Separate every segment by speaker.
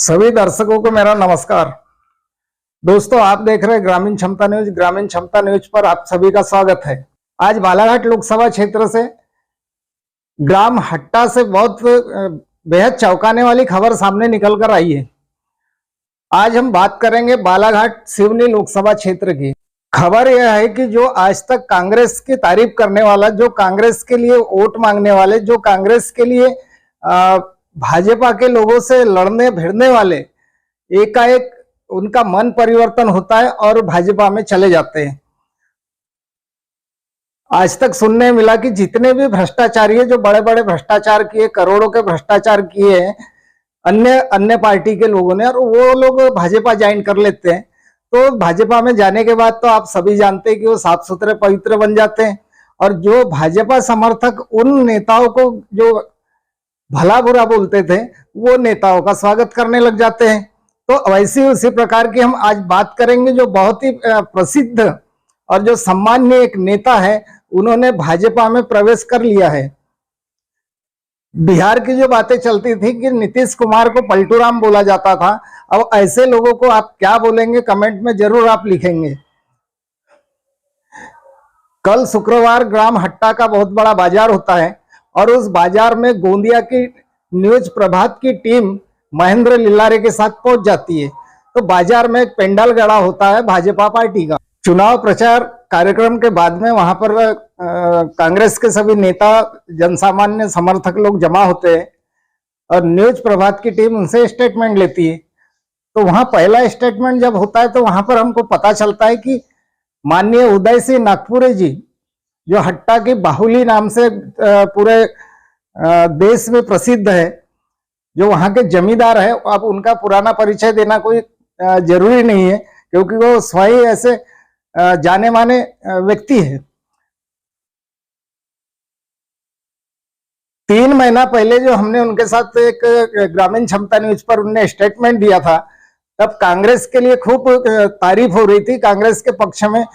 Speaker 1: सभी दर्शकों को मेरा नमस्कार। दोस्तों, आप देख रहे हैं ग्रामीण क्षमता न्यूज। ग्रामीण क्षमता न्यूज पर आप सभी का स्वागत है। आज बालाघाट लोकसभा क्षेत्र से ग्राम हट्टा से बहुत बेहद चौंकाने वाली खबर सामने निकल कर आई है। आज हम बात करेंगे बालाघाट सिवनी लोकसभा क्षेत्र की। खबर यह है कि जो आज तक कांग्रेस की तारीफ करने वाला, जो कांग्रेस के लिए वोट मांगने वाले, जो कांग्रेस के लिए भाजपा के लोगों से लड़ने भिड़ने वाले, एकाएक उनका मन परिवर्तन होता है और भाजपा में चले जाते हैं। आज तक सुनने मिला कि जितने भी भ्रष्टाचारी है, जो बड़े बड़े भ्रष्टाचार किए, करोड़ों के भ्रष्टाचार किए हैं अन्य अन्य पार्टी के लोगों ने, और वो लोग भाजपा ज्वाइन कर लेते हैं। तो भाजपा में जाने के बाद तो आप सभी जानते हैं कि वो साफ सुथरे पवित्र बन जाते हैं, और जो भाजपा समर्थक उन नेताओं को जो भला बुरा बोलते थे, वो नेताओं का स्वागत करने लग जाते हैं। तो वैसी उसी प्रकार की हम आज बात करेंगे, जो बहुत ही प्रसिद्ध और जो सम्मानीय एक नेता है, उन्होंने भाजपा में प्रवेश कर लिया है। बिहार की जो बातें चलती थी कि नीतीश कुमार को पलटूराम बोला जाता था, अब ऐसे लोगों को आप क्या बोलेंगे, कमेंट में जरूर आप लिखेंगे। कल शुक्रवार ग्राम हट्टा का बहुत बड़ा बाजार होता है, और उस बाजार में गोंदिया की न्यूज प्रभात की टीम महेंद्र लिल्लारे के साथ पहुंच जाती है। तो बाजार में एक पेंडाल गड़ा होता है भाजपा पार्टी का। चुनाव प्रचार कार्यक्रम के बाद में वहां पर कांग्रेस के सभी नेता, जनसामान्य, समर्थक लोग जमा होते हैं, और न्यूज प्रभात की टीम उनसे स्टेटमेंट लेती है। तो वहां पहला स्टेटमेंट जब होता है, तो वहां पर हमको पता चलता है कि माननीय उदय सिंह नागपुरे जी, जो हट्टा की बाहुली नाम से पूरे देश में प्रसिद्ध है, जो वहां के जमींदार है, अब उनका पुराना परिचय देना कोई जरूरी नहीं है, क्योंकि वो स्वयं ऐसे जाने माने व्यक्ति है। 3 महीना पहले जो हमने उनके साथ एक ग्रामीण क्षमता न्यूज पर उन्होंने स्टेटमेंट दिया था, तब कांग्रेस के लिए खूब तारीफ हो रही थी। कांग्रेस के पक्ष में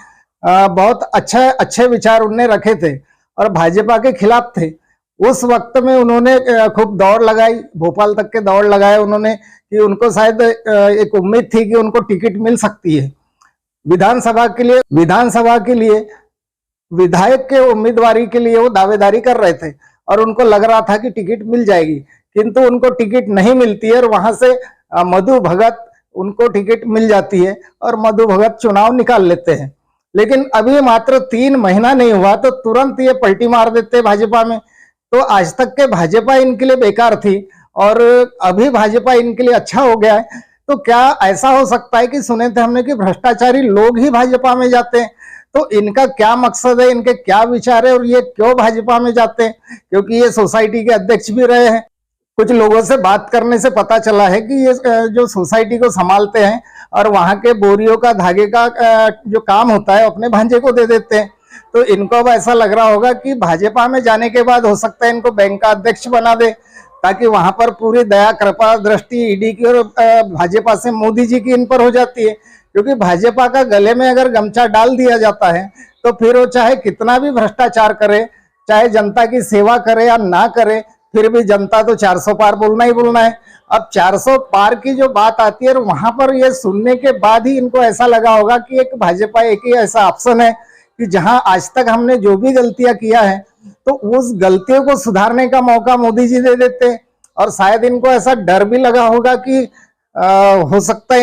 Speaker 1: बहुत अच्छे विचार उन्होंने रखे थे और भाजपा के खिलाफ थे। उस वक्त में उन्होंने खूब दौड़ लगाई, भोपाल तक के दौड़ लगाए उन्होंने, कि उनको शायद एक उम्मीद थी कि उनको टिकट मिल सकती है विधानसभा के लिए विधायक के उम्मीदवारी के लिए वो दावेदारी कर रहे थे, और उनको लग रहा था कि टिकट मिल जाएगी, किंतु उनको टिकट नहीं मिलती है, और वहां से मधु भगत उनको टिकट मिल जाती है और मधु भगत चुनाव निकाल लेते हैं। लेकिन अभी मात्र 3 महीना नहीं हुआ तो तुरंत ये पलटी मार देते भाजपा में। तो आज तक के भाजपा इनके लिए बेकार थी, और अभी भाजपा इनके लिए अच्छा हो गया है। तो क्या ऐसा हो सकता है कि सुने थे हमने कि भ्रष्टाचारी लोग ही भाजपा में जाते हैं? तो इनका क्या मकसद है, इनके क्या विचार है, और ये क्यों भाजपा में जाते हैं? क्योंकि ये सोसाइटी के अध्यक्ष भी रहे हैं। कुछ लोगों से बात करने से पता चला है कि ये जो सोसाइटी को संभालते हैं और वहां के बोरियों का, धागे का जो काम होता है, अपने भांजे को दे देते हैं। तो इनको अब ऐसा लग रहा होगा कि भाजपा में जाने के बाद हो सकता है इनको बैंक का अध्यक्ष बना दे, ताकि वहां पर पूरी दया, कृपा दृष्टि ईडी की और भाजपा से मोदी जी की इन पर हो जाती है। क्योंकि भाजपा का गले में अगर गमछा डाल दिया जाता है, तो फिर वो चाहे कितना भी भ्रष्टाचार करे, चाहे जनता की सेवा करे या ना करे, फिर भी जनता तो 400 पार बोलना ही बोलना है। अब 400 पार की जो बात आती है, वहां पर ये सुनने के बाद ही इनको ऐसा लगा होगा कि एक भाजपा एक ही ऐसा ऑप्शन है कि जहां आज तक हमने जो भी गलतियां किया है, तो उस गलतियों को सुधारने का मौका मोदी जी दे देते हैं। और शायद इनको ऐसा डर भी लगा होगा कि हो सकता है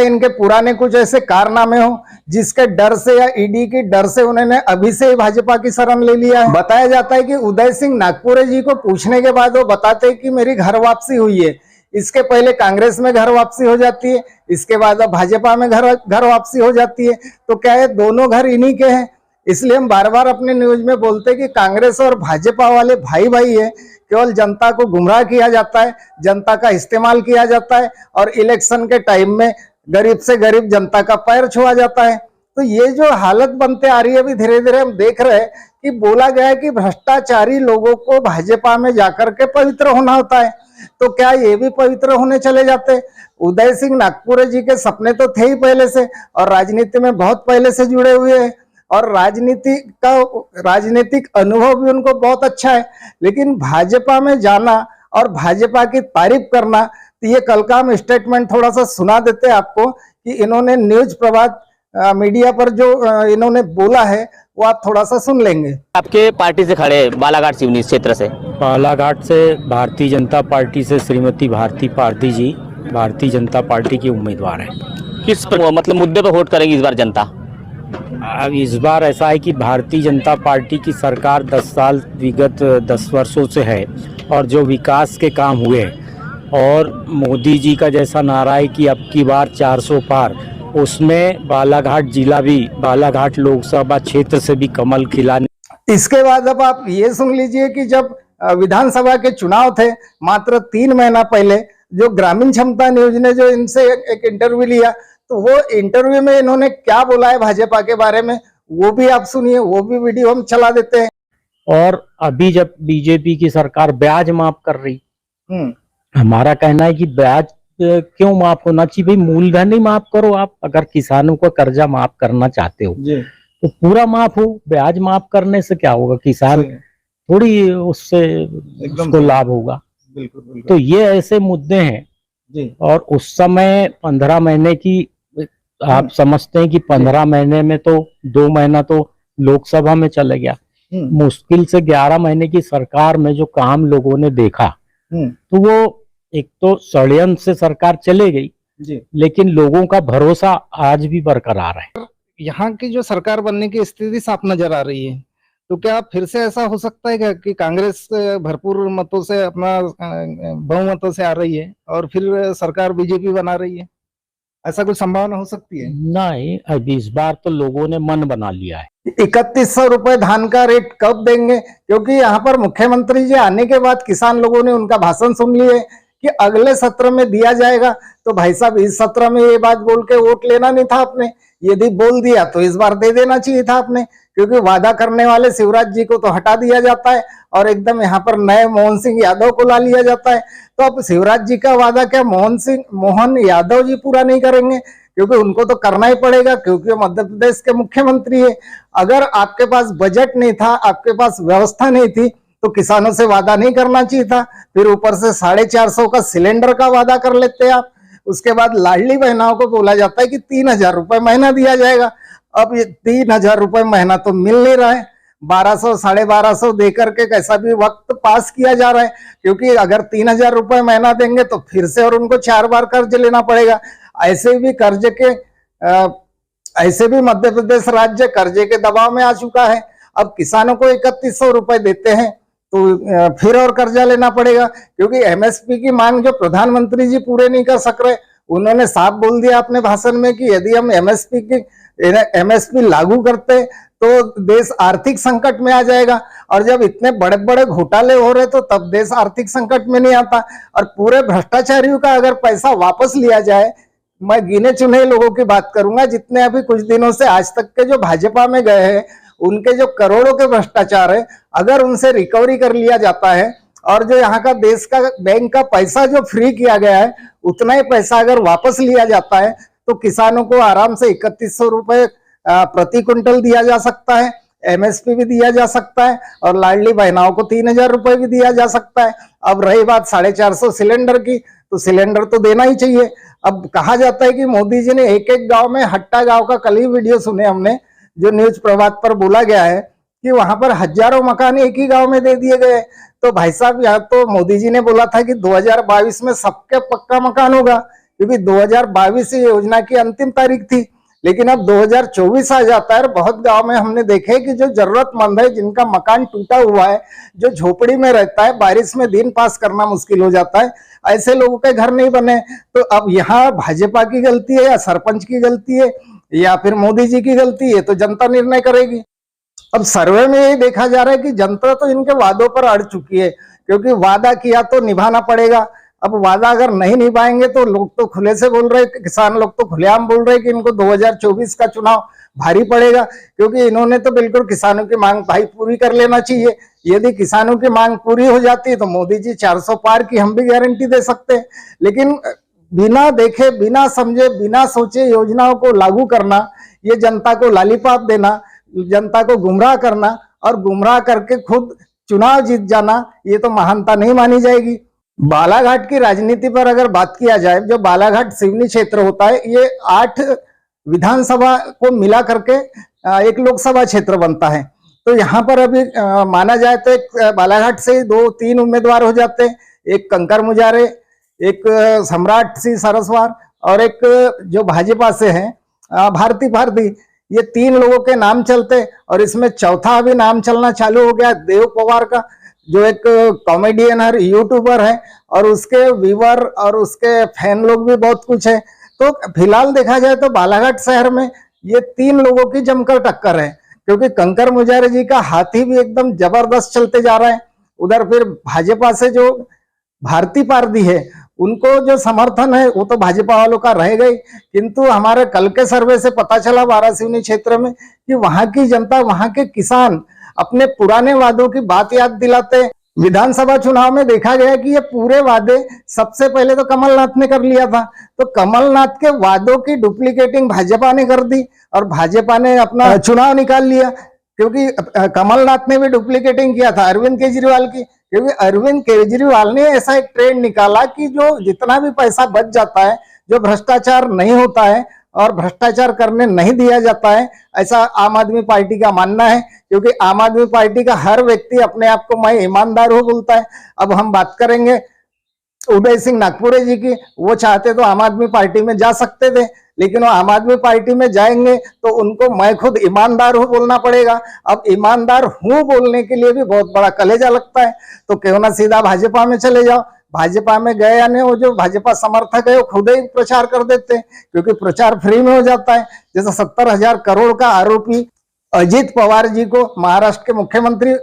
Speaker 1: इनके कुछ ऐसे कारनामे हो, जिसके डर से या ईडी के डर से उन्होंने अभी से भाजपा की शरण ले लिया है। बताया जाता है कि उदय सिंह नागपुरे जी को पूछने के बाद वो बताते हैं कि मेरी घर वापसी हुई है। इसके पहले कांग्रेस में घर वापसी हो जाती है, इसके बाद भाजपा में घर वापसी हो जाती है। तो क्या है, दोनों घर इन्हीं के हैं। इसलिए हम बार बार अपने न्यूज में बोलते हैं कि कांग्रेस और भाजपा वाले भाई भाई है। केवल जनता को गुमराह किया जाता है, जनता का इस्तेमाल किया जाता है, और इलेक्शन के टाइम में गरीब से गरीब जनता का पैर छुआ जाता है। तो ये जो हालत बनते आ रही है, अभी धीरे धीरे हम देख रहे हैं कि बोला गया है कि भ्रष्टाचारी लोगों को भाजपा में जाकर के पवित्र होना होता है। तो क्या ये भी पवित्र होने चले जाते? उदय सिंह नागपुरे जी के सपने तो थे ही पहले से, और राजनीति में बहुत पहले से जुड़े हुए हैं, और राजनीतिक अनुभव भी उनको बहुत अच्छा है। लेकिन भाजपा में जाना और भाजपा की तारीफ करना। तो ये कल का हम स्टेटमेंट थोड़ा सा सुना देते हैं आपको कि इन्होंने न्यूज प्रभात मीडिया पर जो इन्होंने बोला है वो आप थोड़ा सा सुन लेंगे।
Speaker 2: आपके पार्टी से खड़े बालाघाट सिवनी क्षेत्र से?
Speaker 3: बालाघाट से भारतीय जनता पार्टी से श्रीमती भारती पारधी जी भारतीय जनता पार्टी की उम्मीदवार हैं।
Speaker 2: किस मतलब मुद्दे पर वोट करेंगी इस बार जनता?
Speaker 3: अब इस बार ऐसा है कि भारतीय जनता पार्टी की सरकार 10 साल विगत 10 वर्षों से है और जो विकास के काम हुए और मोदी जी का जैसा नारा है कि अब की बार 400 पार, उसमें बालाघाट जिला भी, बालाघाट लोकसभा क्षेत्र से भी कमल खिलाने।
Speaker 1: इसके बाद अब आप ये सुन लीजिए कि जब विधानसभा के चुनाव थे मात्र 3 महीना पहले, जो ग्रामीण क्षमता न्यूज ने जो इनसे एक इंटरव्यू लिया, तो वो इंटरव्यू में इन्होंने क्या बोला है भाजपा के बारे में वो भी आप सुनिए, वो भी वीडियो हम चला देते हैं।
Speaker 3: और अभी जब बीजेपी की सरकार ब्याज माफ कर रही, हमारा कहना है कि ब्याज क्यों माफ होना चाहिए भाई? मूलधन ही माफ करो। आप अगर किसानों को कर्जा माफ करना चाहते हो तो पूरा माफ हो, ब्याज माफ करने से क्या होगा? किसान थोड़ी उससे उसको लाभ होगा। बिल्कुल। तो ये ऐसे मुद्दे हैं जी। और उस समय 15 महीने की आप समझते हैं कि 15 महीने में तो 2 महीना तो लोकसभा में चले गया, मुश्किल से 11 महीने की सरकार में जो काम लोगों ने देखा, तो वो एक तो षड्यंत्र से सरकार चले गई जी, लेकिन लोगों का भरोसा आज भी बरकरार है।
Speaker 4: यहाँ की जो सरकार बनने की स्थिति साफ नजर आ रही है, तो क्या फिर से ऐसा हो सकता है क्या कि कांग्रेस भरपूर मतों से, अपना बहुमतों से आ रही है और फिर सरकार बीजेपी बना रही है? ऐसा कुछ संभावना हो सकती है?
Speaker 3: नहीं, अभी इस बार तो लोगों ने मन बना लिया है।
Speaker 1: 3100 रुपए धान का रेट कब देंगे? क्योंकि यहाँ पर मुख्यमंत्री जी आने के बाद किसान लोगों ने उनका भाषण सुन लिए कि अगले सत्र में दिया जाएगा। तो भाई साहब, इस सत्र में ये बात बोल के वोट लेना नहीं था आपने। यदि बोल दिया तो इस बार दे देना चाहिए था आपने, क्योंकि वादा करने वाले शिवराज जी को तो हटा दिया जाता है और एकदम यहाँ पर नए मोहन सिंह यादव को ला लिया जाता है। तो अब शिवराज जी का वादा क्या मोहन यादव जी पूरा नहीं करेंगे? क्योंकि उनको तो करना ही पड़ेगा, क्योंकि वो मध्य प्रदेश के मुख्यमंत्री है। अगर आपके पास बजट नहीं था, आपके पास व्यवस्था नहीं थी, तो किसानों से वादा नहीं करना चाहिए था। फिर ऊपर से 450 का सिलेंडर का वादा कर लेते हैं आप। उसके बाद लाडली बहनाओं को बोला जाता है कि 3000 रुपए महीना दिया जाएगा। अब ये 3000 रुपए महीना तो मिल नहीं रहा है, 1200 1250 दे करके कैसा भी वक्त पास किया जा रहा है। क्योंकि अगर 3000 रुपए महीना देंगे तो फिर से और उनको 4 बार कर्ज लेना पड़ेगा। ऐसे भी मध्य प्रदेश राज्य कर्जे के दबाव में आ चुका है। अब किसानों को 3100 रुपए देते हैं तो फिर और कर्जा लेना पड़ेगा, क्योंकि एमएसपी की मांग जो प्रधानमंत्री जी पूरे नहीं कर सक रहे। उन्होंने साफ बोल दिया अपने भाषण में कि यदि हम एमएसपी लागू करते तो देश आर्थिक संकट में आ जाएगा, और जब इतने बड़े बड़े घोटाले हो रहे तो तब देश आर्थिक संकट में नहीं आता। और पूरे भ्रष्टाचारियों का अगर पैसा वापस लिया जाए, मैं गिने चुने लोगों की बात करूंगा जितने अभी कुछ दिनों से आज तक के जो भाजपा में गए हैं, उनके जो करोड़ों के भ्रष्टाचार है, अगर उनसे रिकवरी कर लिया जाता है और जो यहाँ का देश का बैंक का पैसा जो फ्री किया गया है, उतना ही पैसा अगर वापस लिया जाता है तो किसानों को आराम से 3100 रुपए प्रति क्विंटल दिया जा सकता है, एमएसपी भी दिया जा सकता है और लाडली बहनाओं को 3000 रुपए भी दिया जा सकता है। अब रही बात 450 सिलेंडर की, तो सिलेंडर तो देना ही चाहिए। अब कहा जाता है कि मोदी जी ने एक एक गांव में, हट्टा गांव का कल ही वीडियो सुने हमने, जो न्यूज प्रभात पर बोला गया है कि वहां पर हजारों मकान एक ही गांव में दे दिए गए। तो भाई साहब, यहाँ तो मोदी जी ने बोला था कि 2022 में सबके पक्का मकान होगा, क्योंकि 2022 योजना की अंतिम तारीख थी। लेकिन अब 2024 आ जाता है। बहुत गांव में हमने देखे कि जो जरूरतमंद है, जिनका मकान टूटा हुआ है, जो झोपड़ी में रहता है, बारिश में दिन पास करना मुश्किल हो जाता है, ऐसे लोगों के घर नहीं बने। तो अब यहाँ भाजपा की गलती है या सरपंच की गलती है या फिर मोदी जी की गलती है, तो जनता निर्णय करेगी। अब सर्वे में यही देखा जा रहा है कि जनता तो इनके वादों पर अड़ चुकी है, क्योंकि वादा किया तो निभाना पड़ेगा। अब वादा अगर नहीं निभाएंगे तो लोग तो खुले से बोल रहे, किसान लोग तो खुलेआम बोल रहे कि इनको 2024 का चुनाव भारी पड़ेगा, क्योंकि इन्होंने तो बिल्कुल किसानों की मांग भाई पूरी कर लेना चाहिए। यदि किसानों की मांग पूरी हो जाती तो मोदी जी 400 पार की हम भी गारंटी दे सकते हैं। लेकिन बिना देखे, बिना समझे, बिना सोचे योजनाओं को लागू करना, ये जनता को लॉलीपॉप देना, जनता को गुमराह करना और गुमराह करके खुद चुनाव जीत जाना, ये तो महानता नहीं मानी जाएगी। बालाघाट की राजनीति पर अगर बात किया जाए, जो बालाघाट सिवनी क्षेत्र होता है, ये 8 विधानसभा को मिला करके एक लोकसभा क्षेत्र बनता है। तो यहाँ पर अभी माना जाए तो एक बालाघाट से 2-3 उम्मीदवार हो जाते हैं, एक कंकर मुजारे, एक सम्राट सिंह सरस्वार और एक जो भाजपा से हैं भारती भारती। ये 3 लोगों के नाम चलते और इसमें चौथा अभी नाम चलना चालू हो गया देव पवार का, जो एक कॉमेडियन है, यूट्यूबर है और उसके व्यूअर और उसके फैन लोग भी बहुत कुछ है। तो फिलहाल देखा जाए तो बालाघाट शहर में ये 3 लोगों की जमकर टक्कर है, क्योंकि कंकर मुजारे जी का हाथी भी एकदम जबरदस्त चलते जा रहा है। उधर फिर भाजपा से जो भारती पारदी है, उनको जो समर्थन है वो तो भाजपा वालों का रह गई, किंतु हमारे कल के सर्वे से पता चला वारासिवनी क्षेत्र में कि वहां की जनता, वहां के किसान अपने पुराने वादों की बात याद दिलाते हैं। विधानसभा चुनाव में देखा गया कि ये पूरे वादे सबसे पहले तो कमलनाथ ने कर लिया था, तो कमलनाथ के वादों की डुप्लीकेटिंग भाजपा ने कर दी और भाजपा ने अपना चुनाव निकाल लिया, क्योंकि कमलनाथ ने भी डुप्लीकेटिंग किया था अरविंद केजरीवाल की। क्योंकि अरविंद केजरीवाल ने ऐसा एक ट्रेंड निकाला कि जो जितना भी पैसा बच जाता है, जो भ्रष्टाचार नहीं होता है और भ्रष्टाचार करने नहीं दिया जाता है, ऐसा आम आदमी पार्टी का मानना है। क्योंकि आम आदमी पार्टी का हर व्यक्ति अपने आप को मैं ईमानदार हूं बोलता है। अब हम बात करेंगे उदय सिंह नागपुरे जी की, वो चाहते तो आम आदमी पार्टी में जा सकते थे, लेकिन वो आम आदमी पार्टी में जाएंगे तो उनको मैं खुद ईमानदार हूं बोलना पड़ेगा। अब ईमानदार हूं बोलने के लिए भी बहुत बड़ा कलेजा लगता है, तो क्यों ना सीधा भाजपा में चले जाओ। भाजपा में गए यानी वो जो भाजपा समर्थक है वो खुद ही प्रचार कर देते हैं, क्योंकि प्रचार फ्री में हो जाता है। जैसे 70,000 करोड़ का आरोपी अजित पवार जी को महाराष्ट्र के मुख्यमंत्री,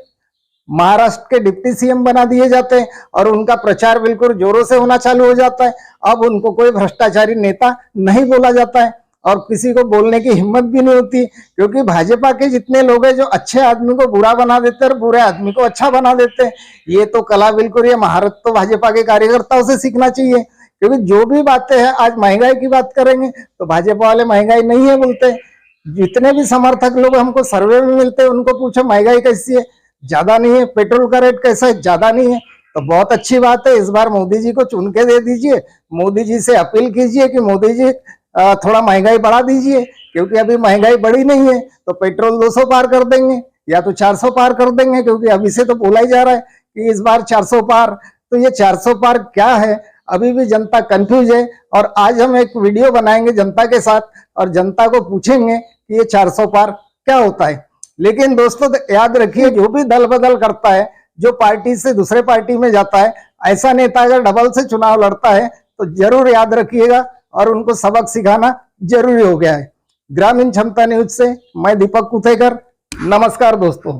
Speaker 1: महाराष्ट्र के डिप्टी सीएम बना दिए जाते हैं और उनका प्रचार बिल्कुल जोरों से होना चालू हो जाता है। अब उनको कोई भ्रष्टाचारी नेता नहीं बोला जाता है और किसी को बोलने की हिम्मत भी नहीं होती, क्योंकि भाजपा के जितने लोग हैं जो अच्छे आदमी को बुरा बना देते हैं और बुरे आदमी को अच्छा बना देते हैं। ये तो कला बिल्कुल, ये महारत तो भाजपा के कार्यकर्ताओं से सीखना चाहिए। क्योंकि जो भी बातें हैं, आज महंगाई की बात करेंगे तो भाजपा वाले महंगाई नहीं है बोलते। जितने भी समर्थक लोग हमको सर्वे में मिलते हैं उनको पूछो महंगाई कैसी है, ज्यादा नहीं है। पेट्रोल का रेट कैसा है, ज्यादा नहीं है। तो बहुत अच्छी बात है, इस बार मोदी जी को चुन के दे दीजिए। मोदी जी से अपील कीजिए कि मोदी जी थोड़ा महंगाई बढ़ा दीजिए, क्योंकि अभी महंगाई बढ़ी नहीं है। तो पेट्रोल 200 पार कर देंगे या तो 400 पार कर देंगे, क्योंकि अभी से तो बोला ही जा रहा है कि इस बार 400 पार। तो ये 400 पार क्या है, अभी भी जनता कंफ्यूज है। और आज हम एक वीडियो बनाएंगे जनता के साथ और जनता को पूछेंगे कि ये 400 पार क्या होता है। लेकिन दोस्तों याद रखिए, जो भी दल बदल करता है, जो पार्टी से दूसरे पार्टी में जाता है, ऐसा नेता अगर डबल से चुनाव लड़ता है तो जरूर याद रखिएगा और उनको सबक सिखाना जरूरी हो गया है। ग्रामीण क्षमता न्यूज से मैं दीपक कुथेकर, नमस्कार दोस्तों।